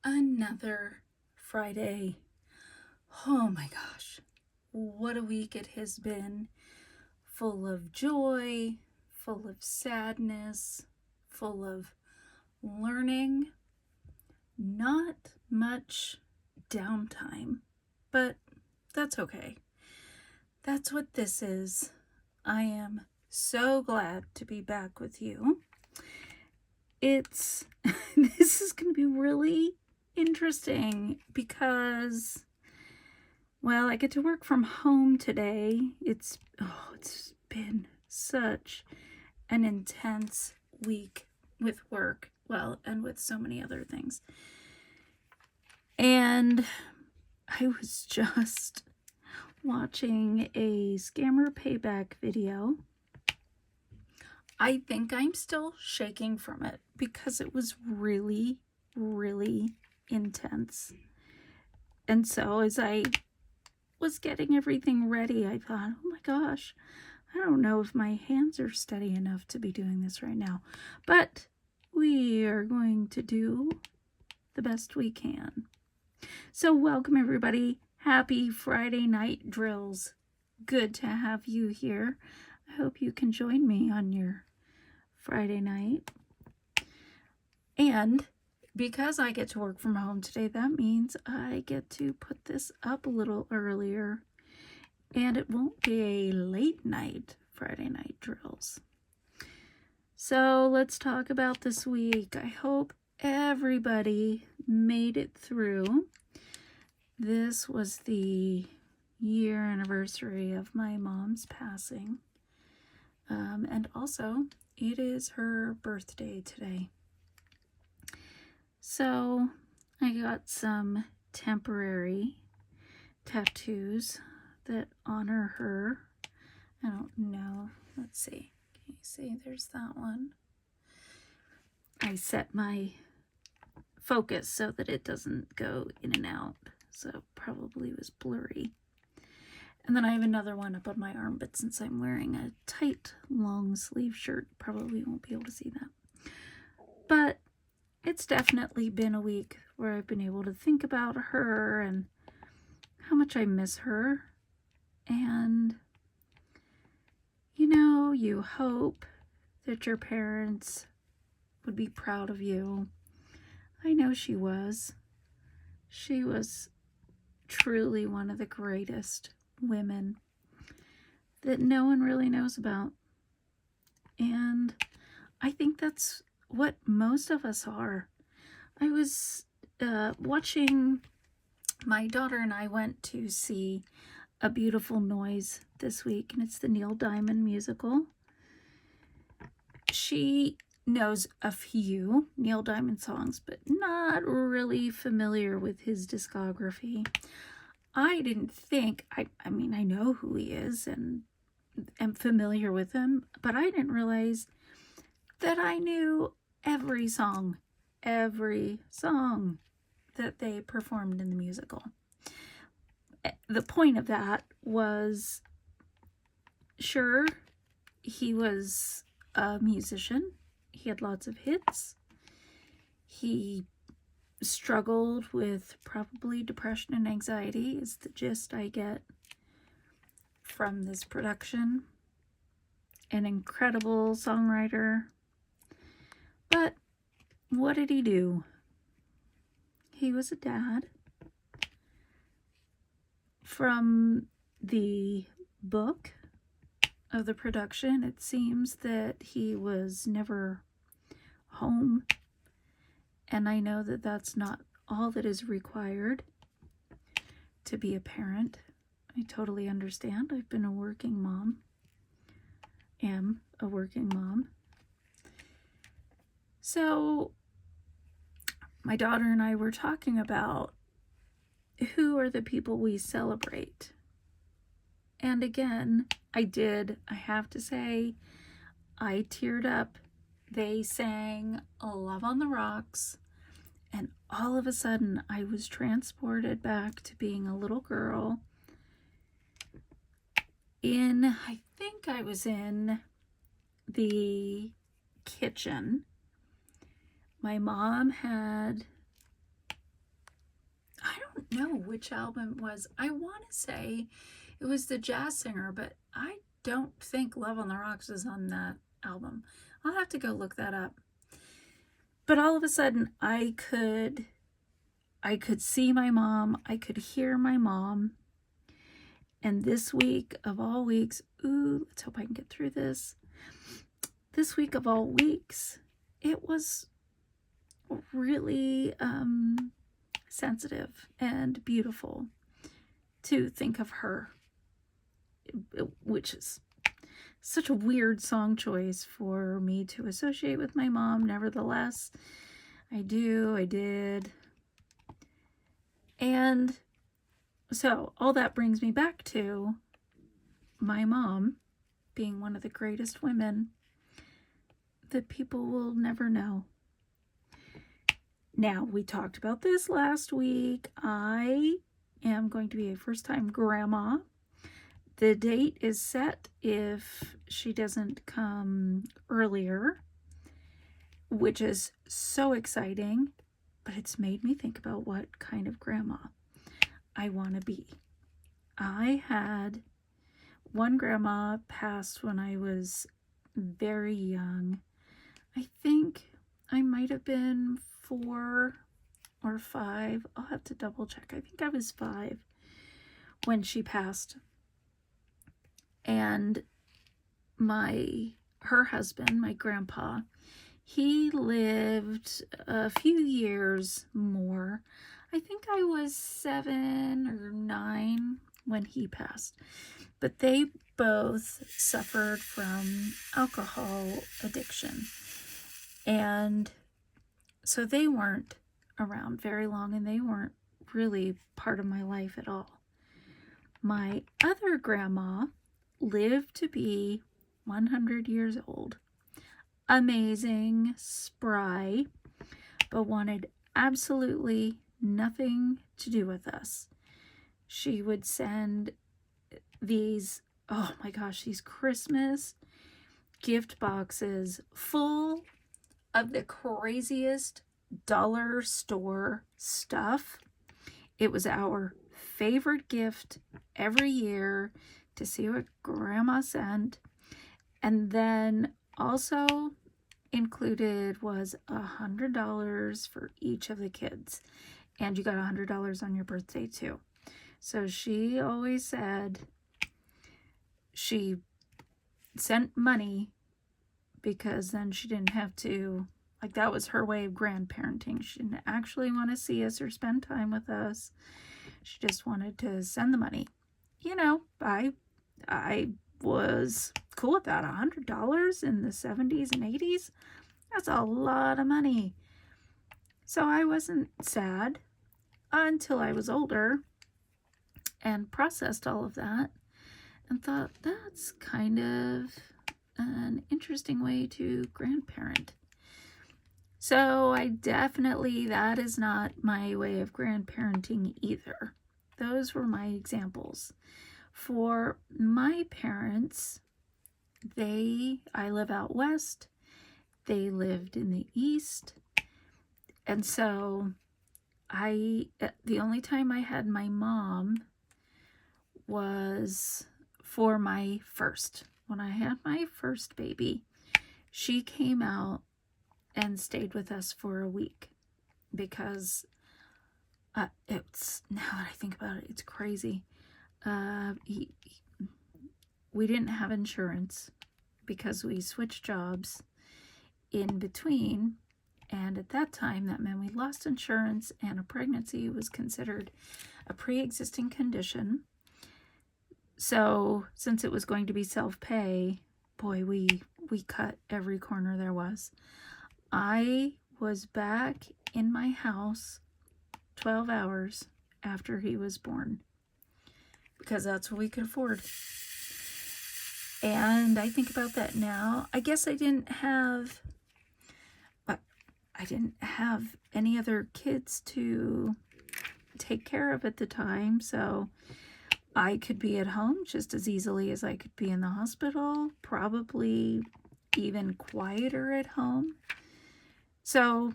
Another Friday. Oh my gosh, what a week it has been. Full of joy, full of sadness, full of learning. Not much downtime, but that's okay. That's what this is. I am so glad to be back with you. This is going to be really interesting because, well, I get to work from home today. It's been such an intense week with work, well, and with so many other things. And I was just watching a scammer payback video. I think I'm still shaking from it because it was really, really intense. And so as I was getting everything ready, I thought, oh my gosh, I don't know if my hands are steady enough to be doing this right now. But we are going to do the best we can. So welcome everybody. Happy Friday night drills. Good to have you here. I hope you can join me on your Friday night. And because I get to work from home today, that means I get to put this up a little earlier. And it won't be a late night Friday night drills. So let's talk about this week. I hope everybody made it through. This was the year anniversary of my mom's passing. And also, it is her birthday today. So I got some temporary tattoos that honor her. I don't know. Let's see. Can you see? There's that one. I set my focus so that it doesn't go in and out. So it probably was blurry. And then I have another one up on my arm, but since I'm wearing a tight long sleeve shirt, probably won't be able to see that. But it's definitely been a week where I've been able to think about her and how much I miss her. And, you know, you hope that your parents would be proud of you. I know she was. She was truly one of the greatest women that no one really knows about. And I think that's what most of us are. I was watching, my daughter and I went to see A Beautiful Noise this week, and it's the Neil Diamond musical. She knows a few Neil Diamond songs, but not really familiar with his discography. I didn't think, I mean, I know who he is and am familiar with him, but I didn't realize that I knew every song that they performed in the musical. The point of that was, sure, he was a musician. He had lots of hits. He struggled with probably depression and anxiety is the gist I get from this production. An incredible songwriter. But what did he do? He was a dad. From the book of the production, it seems that he was never home. And I know that that's not all that is required to be a parent. I totally understand. I've been a working mom. Am a working mom. So my daughter and I were talking about who are the people we celebrate. And again, I have to say, I teared up. They sang Love on the Rocks, and all of a sudden I was transported back to being a little girl I think I was in the kitchen. My mom had know which album it was. I want to say it was The Jazz Singer, but I don't think Love on the Rocks is on that album. I'll have to go look that up. But all of a sudden, I could see my mom. I could hear my mom. And this week of all weeks, ooh, let's hope I can get through this. This week of all weeks, it was really sensitive and beautiful to think of her, which is such a weird song choice for me to associate with my mom. Nevertheless, I did. And so all that brings me back to my mom being one of the greatest women that people will never know. Now, we talked about this last week. I am going to be a first-time grandma. The date is set if she doesn't come earlier, which is so exciting, but it's made me think about what kind of grandma I want to be. I had one grandma pass when I was very young. I think I might have been 4 or 5. I'll have to double check. I think I was 5 when she passed. And her husband, my grandpa, he lived a few years more. I think I was 7 or 9 when he passed. But they both suffered from alcohol addiction. And so they weren't around very long, and they weren't really part of my life at all. My other grandma lived to be 100 years old. Amazing, spry, but wanted absolutely nothing to do with us. She would send these, oh my gosh, these Christmas gift boxes full of the craziest dollar store stuff. It was our favorite gift every year to see what Grandma sent. And then also included was $100 for each of the kids. And you got $100 on your birthday too. So she always said she sent money because then she didn't have to, like, that was her way of grandparenting. She didn't actually want to see us or spend time with us. She just wanted to send the money. You know, I was cool with that. $100 in the 70s and 80s, that's a lot of money. So I wasn't sad until I was older and processed all of that and thought, that's kind of an interesting way to grandparent. So I definitely, that is not my way of grandparenting either. Those were my examples. For my parents, I live out west, they lived in the east, and so the only time I had my mom was for my first. When I had my first baby, she came out and stayed with us for a week because it's, now that I think about it, it's crazy. We didn't have insurance because we switched jobs in between, and at that time that meant we lost insurance, and a pregnancy was considered a pre-existing condition. So since it was going to be self-pay, boy, we cut every corner there was. I was back in my house 12 hours after he was born because that's what we could afford. And I think about that now. I guess I didn't have any other kids to take care of at the time, so I could be at home just as easily as I could be in the hospital, probably even quieter at home. So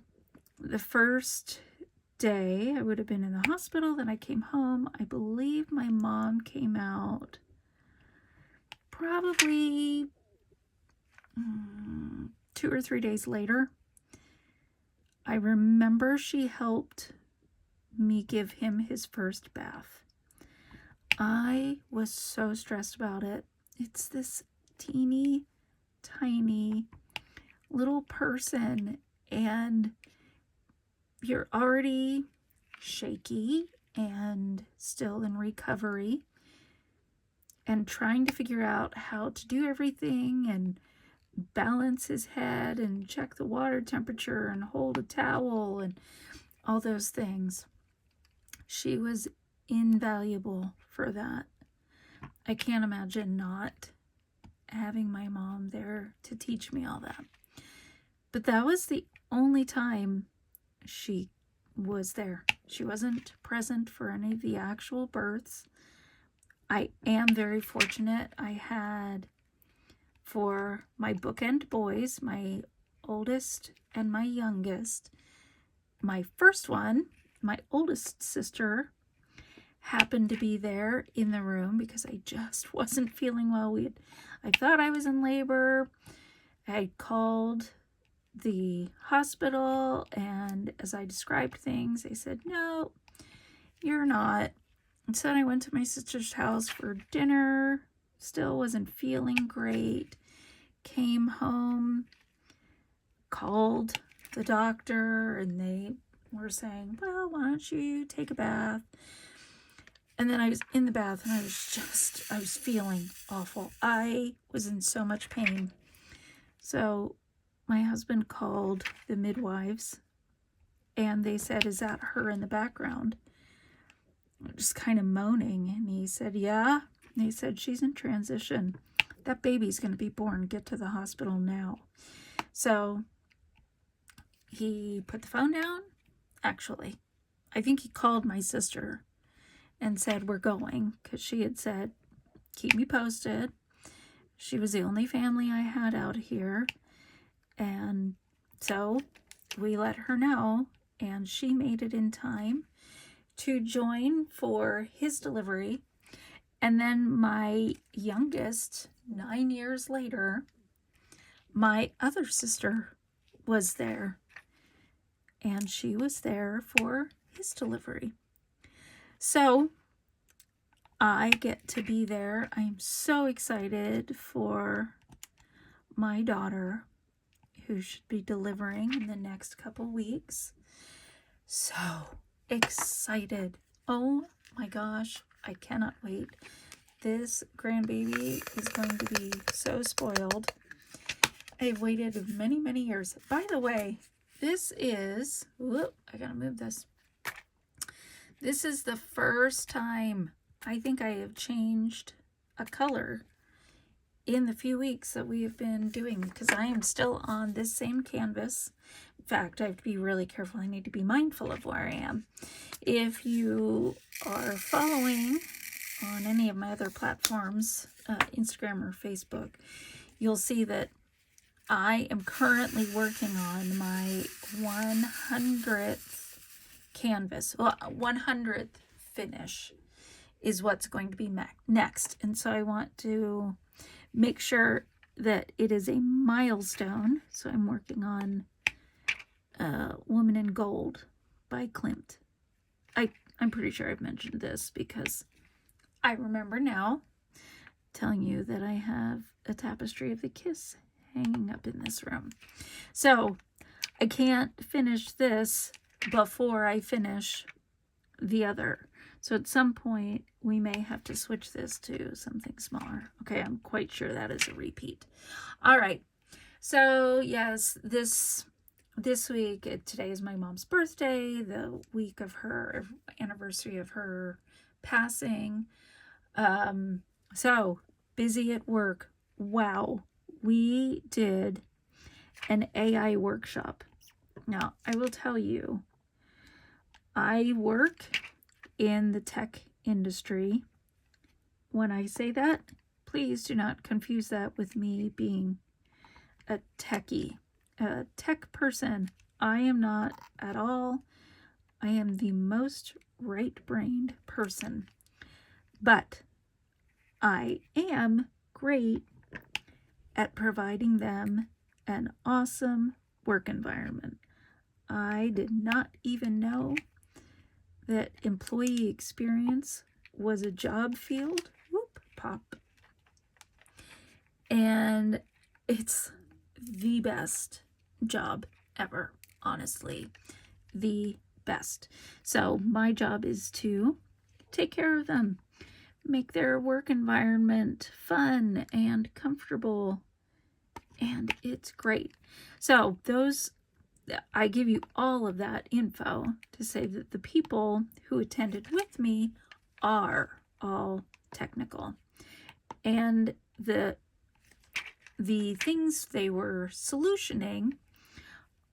the first day. I would have been in the hospital. Then I came home. I believe my mom came out probably 2 or 3 days later. I remember she helped me give him his first bath. I was so stressed about it. It's this teeny tiny little person, and you're already shaky and still in recovery and trying to figure out how to do everything and balance his head and check the water temperature and hold a towel and all those things. She was invaluable for that. I can't imagine not having my mom there to teach me all that. But that was the only time she was there. She wasn't present for any of the actual births. I am very fortunate. I had, for my bookend boys, my oldest and my youngest, my first one, my oldest sister, happened to be there in the room because I just wasn't feeling well. I thought I was in labor. I called the hospital, and as I described things, they said, no, you're not. And so I went to my sister's house for dinner. Still wasn't feeling great. Came home, called the doctor, and they were saying, well, why don't you take a bath? And then I was in the bath, and I was feeling awful. I was in so much pain. So my husband called the midwives, and they said, is that her in the background? Just kind of moaning. And he said, yeah. And they said, she's in transition. That baby's going to be born. Get to the hospital now. So he put the phone down. Actually, I think he called my sister and said, we're going, because she had said, keep me posted. She was the only family I had out here. And so we let her know, and she made it in time to join for his delivery. And then my youngest, 9 years later, my other sister was there, and she was there for his delivery. So I get to be there. I'm so excited for my daughter, who should be delivering in the next couple weeks. So excited. Oh my gosh, I cannot wait. This grandbaby is going to be so spoiled. I've waited many, many years. By the way, this is, whoop, I gotta move this. This is the first time I think I have changed a color in the few weeks that we have been doing, because I am still on this same canvas. In fact, I have to be really careful. I need to be mindful of where I am. If you are following on any of my other platforms, Instagram or Facebook, you'll see that I am currently working on my 100th canvas. Well, 100th finish is what's going to be next. And so I want to make sure that it is a milestone. So I'm working on Woman in Gold by Klimt. I'm pretty sure I've mentioned this because I remember now telling you that I have a tapestry of the kiss hanging up in this room. So I can't finish this before I finish the other. So at some point we may have to switch this to something smaller. Okay, I'm quite sure that is a repeat. All right. So yes, this week, today is my mom's birthday, the week of her anniversary of her passing. So busy at work. Wow. We did an AI workshop. Now, I will tell you, I work in the tech industry. When I say that, please do not confuse that with me being a techie, a tech person. I am not at all. I am the most right-brained person, but I am great at providing them an awesome work environment. I did not even know that employee experience was a job field. Whoop, pop. And it's the best job ever, honestly. The best. So my job is to take care of them, make their work environment fun and comfortable, and it's great. So I give you all of that info to say that the people who attended with me are all technical, and the things they were solutioning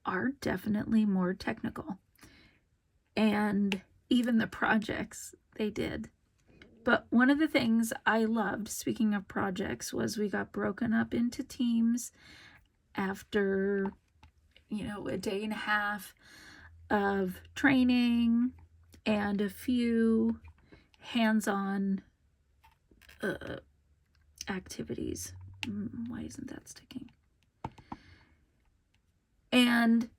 are definitely more technical, and even the projects they did. But one of the things I loved, speaking of projects, was we got broken up into teams after, a day and a half of training and a few hands-on activities. Why isn't that sticking? And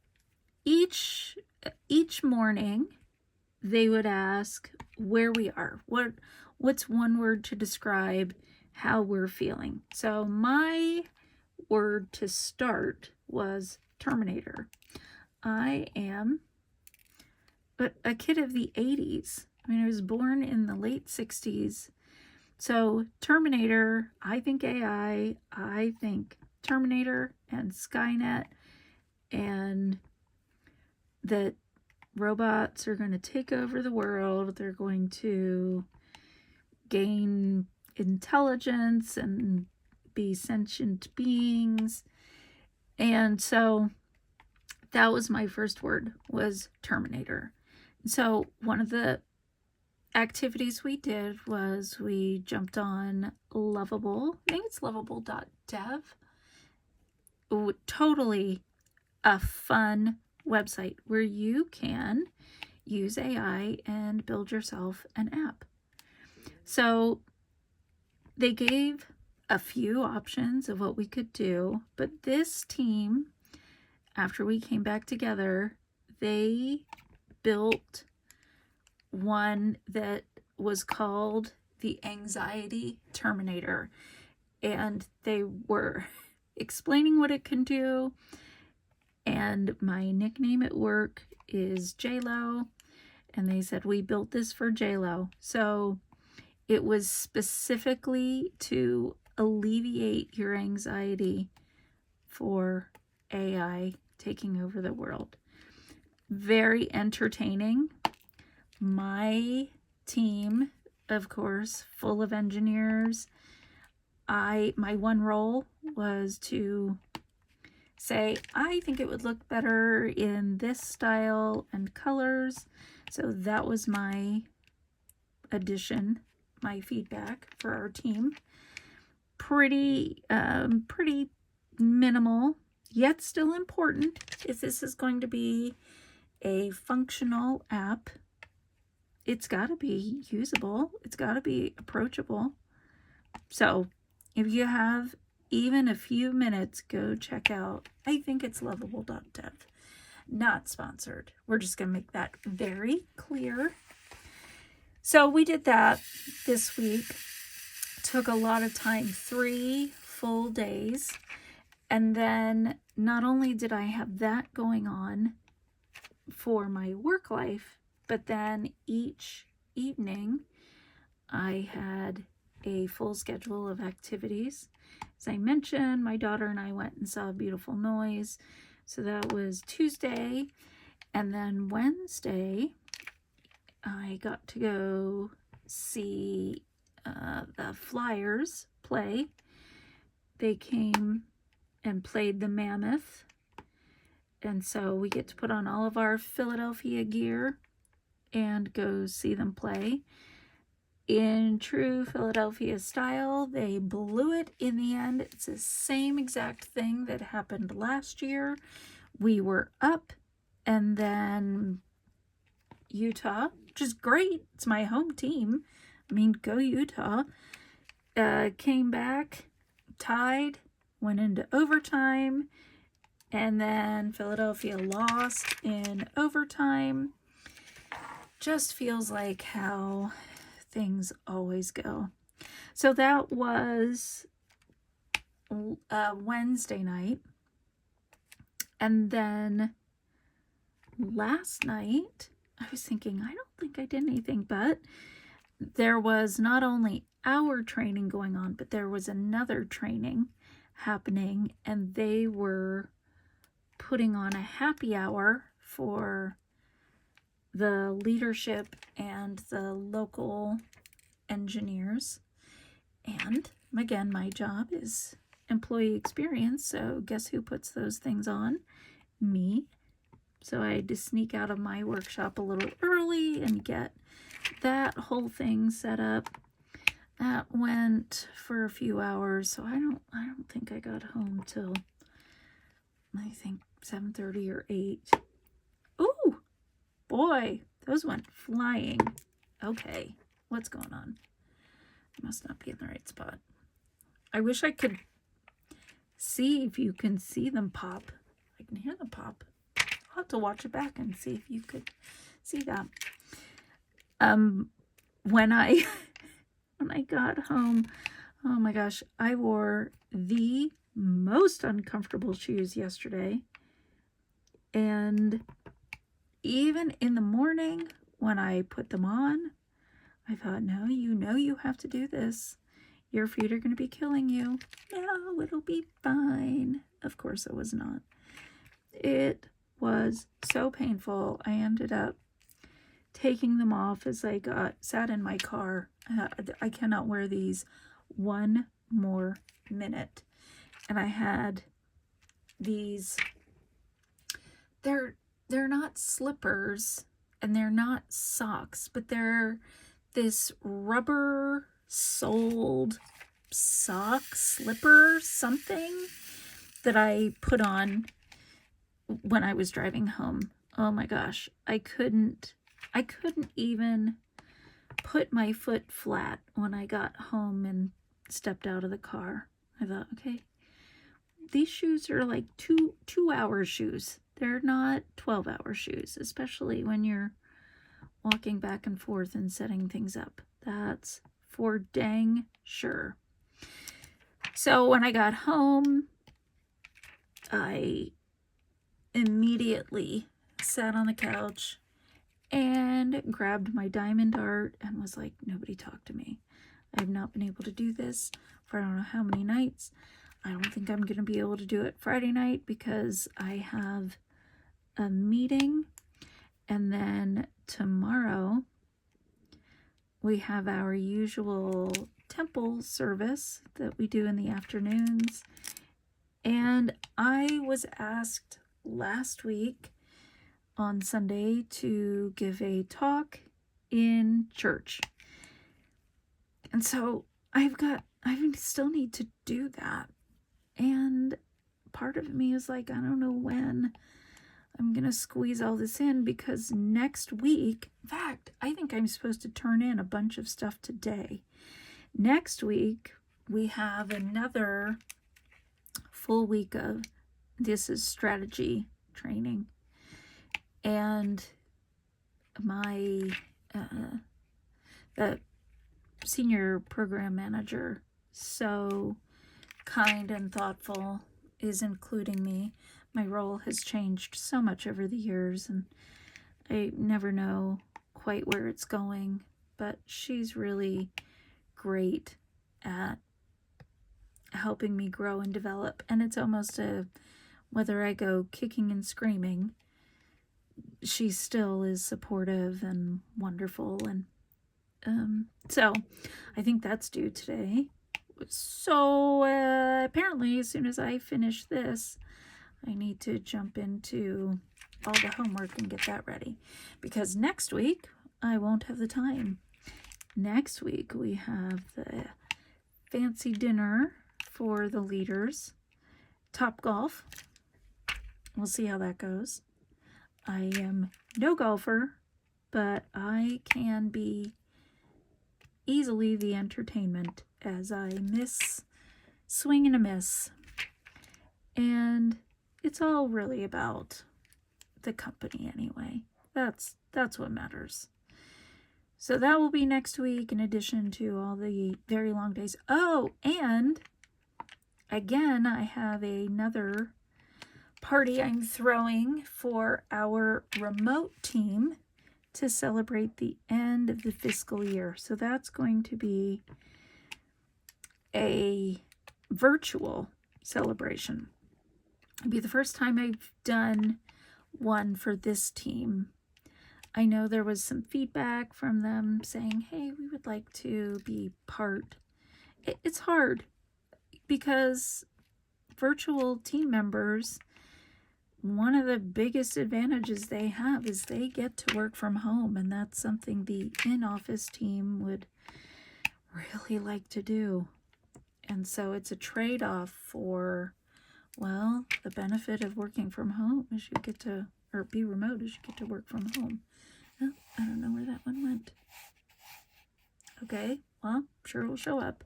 each morning they would ask where we are. What's one word to describe how we're feeling? So my word to start was Terminator. I am a kid of the 80s. I was born in the late 60s. So Terminator, I think AI, I think Terminator and Skynet, and that robots are going to take over the world. They're going to gain intelligence and be sentient beings. And so that was my first word, was Terminator. So one of the activities we did was we jumped on Lovable. I think it's lovable.dev. Totally a fun website where you can use AI and build yourself an app. So they gave a few options of what we could do, but this team, after we came back together, they built one that was called the Anxiety Terminator, and they were explaining what it can do. And my nickname at work is J-Lo, and they said we built this for J-Lo. So it was specifically to alleviate your anxiety for AI taking over the world. Very entertaining. My team, of course, full of engineers. My one role was to say, I think it would look better in this style and colors. So that was my addition, my feedback for our team. Pretty minimal, yet still important. If this is going to be a functional app, it's got to be usable. It's got to be approachable. So if you have even a few minutes, go check out, I think it's lovable.dev. Not sponsored. We're just going to make that very clear. So we did that this week. Took a lot of time, 3 full days. And then not only did I have that going on for my work life, but then each evening I had a full schedule of activities. As I mentioned, my daughter and I went and saw Beautiful Noise. So that was Tuesday. And then Wednesday, I got to go see the Flyers play. They came and played the Mammoth. And so we get to put on all of our Philadelphia gear and go see them play. In true Philadelphia style, they blew it in the end. It's the same exact thing that happened last year. We were up, and then Utah, which is great. It's my home team. I mean, go Utah. Came back, tied, went into overtime, and then Philadelphia lost in overtime. Just feels like how things always go. So that was Wednesday night. And then last night, I was thinking, I don't think I did anything, but there was not only our training going on, but there was another training happening, and they were putting on a happy hour for the leadership and the local engineers. And again, my job is employee experience, so guess who puts those things on? Me. So I had to sneak out of my workshop a little early and get that whole thing set up. That went for a few hours, so I don't think I got home till, I think 7:30 or 8. Ooh, boy, those went flying. Okay, what's going on? I must not be in the right spot. I wish I could see if you can see them pop. I can hear them pop. I'll have to watch it back and see if you could see that. When I got home, oh my gosh, I wore the most uncomfortable shoes yesterday. And even in the morning when I put them on, I thought, no, you have to do this. Your feet are going to be killing you. No, it'll be fine. Of course it was not. It was so painful. I ended up taking them off as I sat in my car. I cannot wear these one more minute. And I had these, they're not slippers and they're not socks, but they're this rubber soled sock, slipper, something that I put on when I was driving home. Oh my gosh, I couldn't even put my foot flat when I got home and stepped out of the car. I thought, okay, these shoes are like 2-hour shoes. They're not 12-hour shoes, especially when you're walking back and forth and setting things up. That's for dang sure. So when I got home, I immediately sat on the couch and grabbed my diamond art and was like, nobody talk to me. I have not been able to do this for I don't know how many nights. I don't think I'm going to be able to do it Friday night because I have a meeting, and then tomorrow we have our usual temple service that we do in the afternoons. And I was asked last week on Sunday to give a talk in church. And so I still need to do that. And part of me is like, I don't know when I'm going to squeeze all this in, because next week, in fact, I think I'm supposed to turn in a bunch of stuff today. Next week, we have another full week of this is strategy training. And my the senior program manager, so kind and thoughtful, is including me. My role has changed so much over the years, and I never know quite where it's going, but she's really great at helping me grow and develop. And it's almost whether I go kicking and screaming, she still is supportive and wonderful. And so I think that's due today. So apparently as soon as I finish this, I need to jump into all the homework and get that ready, because next week I won't have the time. Next week we have the fancy dinner for the leaders, Top Golf. We'll see how that goes. I am no golfer, but I can be easily the entertainment as I swing and a miss. And it's all really about the company anyway. That's what matters. So that will be next week, in addition to all the very long days. Oh, and again, I have another party I'm throwing for our remote team to celebrate the end of the fiscal year. So that's going to be a virtual celebration. It'll be the first time I've done one for this team. I know there was some feedback from them saying, hey, we would like to be part. It's hard because virtual team members, one of the biggest advantages they have is they get to work from home, and that's something the in-office team would really like to do. And so it's a trade-off for, well, the benefit of working from home is you get to, or be remote is you get to work from home. Oh, I don't know where that one went. Okay, well, I'm sure it'll show up.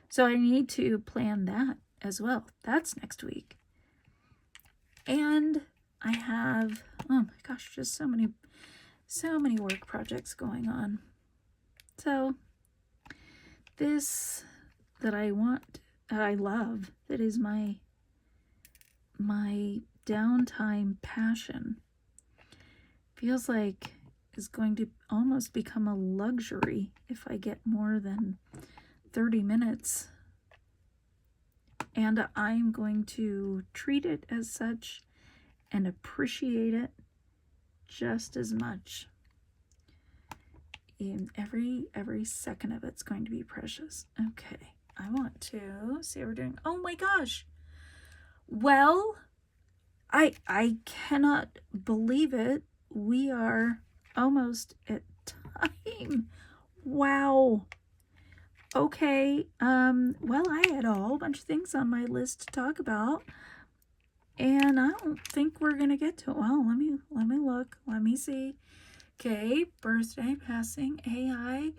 So I need to plan that as well. That's next week. And I have, oh my gosh, just so many work projects going on. So this that I love, that is my downtime passion, feels like is going to almost become a luxury if I get more than 30 minutes. And I'm going to treat it as such and appreciate it just as much. In every second of it's going to be precious. Okay, I want to see how we're doing. Oh my gosh. Well, I cannot believe it. We are almost at time. Wow. Okay, well, I had a whole bunch of things on my list to talk about, and I don't think we're gonna get to it. Well, let me look. Let me see. Okay, birthday, passing, AI,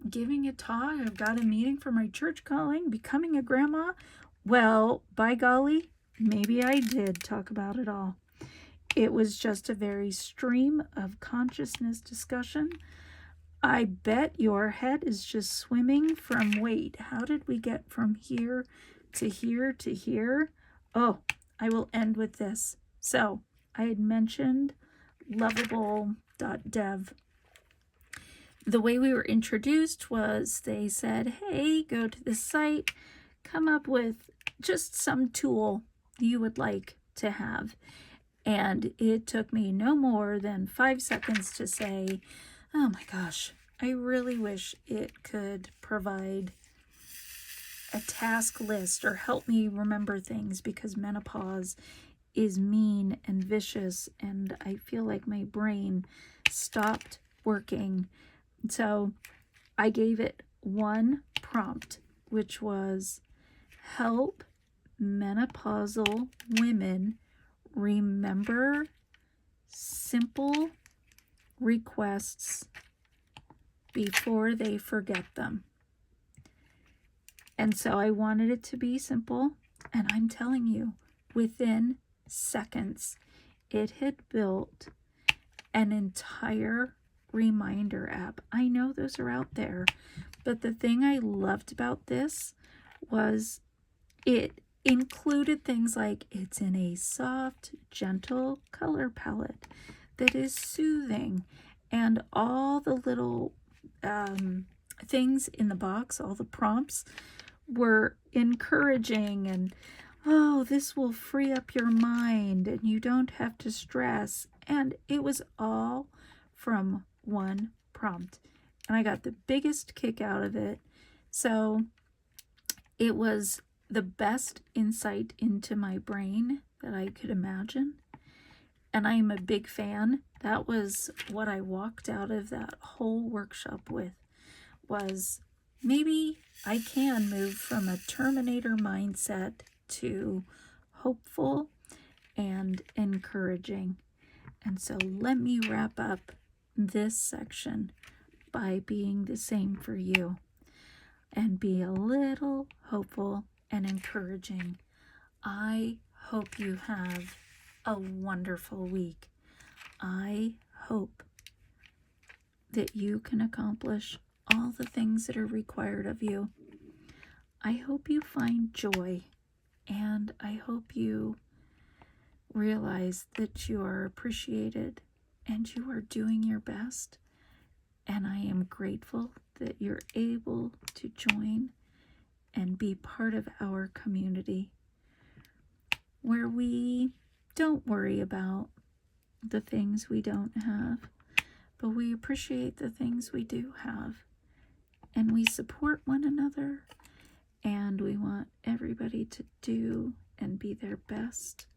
giving a talk. I've got a meeting for my church calling, becoming a grandma. Well, by golly, maybe I did talk about it all. It was just a very stream of consciousness discussion. I bet your head is just swimming from, wait, how did we get from here to here to here? Oh, I will end with this. So I had mentioned lovable.dev. The way we were introduced was they said, hey, go to this site, come up with just some tool you would like to have. And it took me no more than 5 seconds to say, oh my gosh, I really wish it could provide a task list or help me remember things, because menopause is mean and vicious and I feel like my brain stopped working. So I gave it one prompt, which was help menopausal women remember simple requests before they forget them. And so I wanted it to be simple, and I'm telling you, within seconds, it had built an entire reminder app. I know those are out there, but the thing I loved about this was it included things like it's in a soft, gentle color palette that is soothing, and all the little things in the box, all the prompts were encouraging, and oh, this will free up your mind and you don't have to stress. And it was all from one prompt, and I got the biggest kick out of it. So it was the best insight into my brain that I could imagine, and I am a big fan. That was what I walked out of that whole workshop with, was maybe I can move from a Terminator mindset to hopeful and encouraging. And so let me wrap up this section by being the same for you, and be a little hopeful and encouraging. I hope you have a wonderful week. I hope that you can accomplish all the things that are required of you. I hope you find joy, and I hope you realize that you are appreciated and you are doing your best. And I am grateful that you're able to join and be part of our community, where we don't worry about the things we don't have, but we appreciate the things we do have, and we support one another, and we want everybody to do and be their best,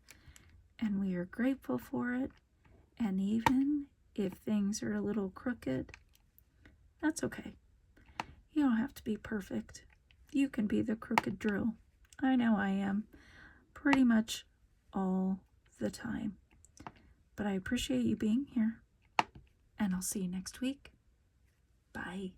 and we are grateful for it. And even if things are a little crooked, that's okay. You don't have to be perfect. You can be the crooked drill. I know I am pretty much all the time. But I appreciate you being here, and I'll see you next week. Bye.